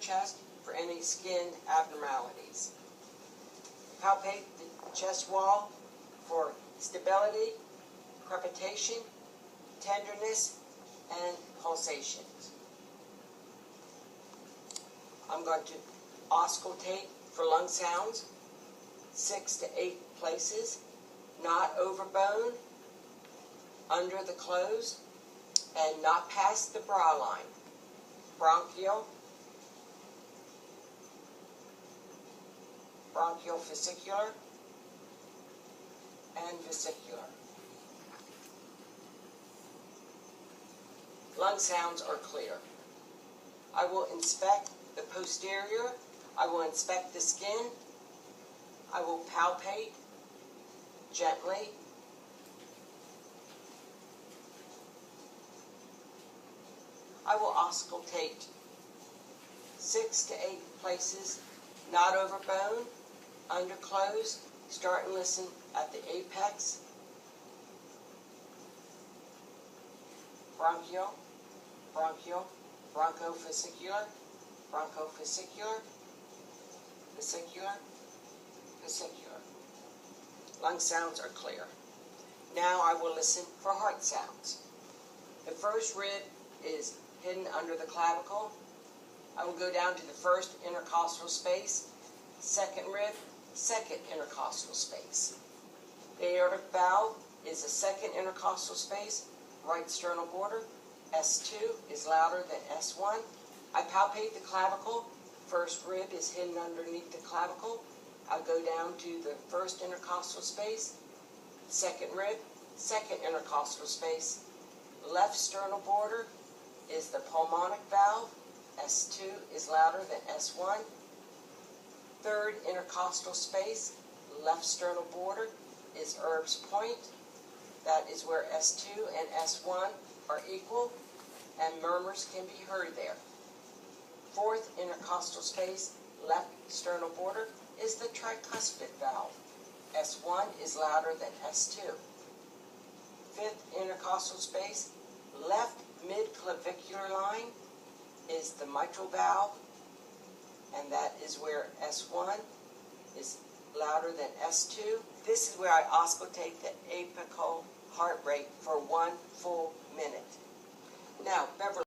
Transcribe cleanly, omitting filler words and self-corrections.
chest for any skin abnormalities. Palpate the chest wall for stability, crepitation, tenderness, and pulsations. I'm going to auscultate for lung sounds, 6 to 8 places, not over bone, under the clothes, and not past the brow line. Bronchial, bronchial-vesicular, and vesicular. Lung sounds are clear. I will inspect the posterior. I will inspect the skin. I will palpate gently. I will auscultate 6 to 8 places, not over bone, under clothes. Start and listen at the apex. Bronchial, bronchial, broncho-vesicular, broncho-vesicular, vesicular, vesicular. Lung sounds are clear. Now I will listen for heart sounds. The first rib is hidden under the clavicle. I will go down to the first intercostal space. Second rib, second intercostal space. The aortic valve is the second intercostal space, right sternal border. S2 is louder than S1. I palpate the clavicle. First rib is hidden underneath the clavicle. I'll go down to the first intercostal space. Second rib, second intercostal space. Left sternal border is the pulmonic valve. S2 is louder than S1. Third intercostal space, left sternal border, is Erb's point. That is where S2 and S1 are equal, and murmurs can be heard there. Fourth intercostal space, left sternal border, is the tricuspid valve. S1 is louder than S2. Fifth intercostal space, left mid-clavicular line, is the mitral valve, and that is where S1 is louder than S2. This is where I auscultate the apical heart rate for 1 full minute. Now, Beverly.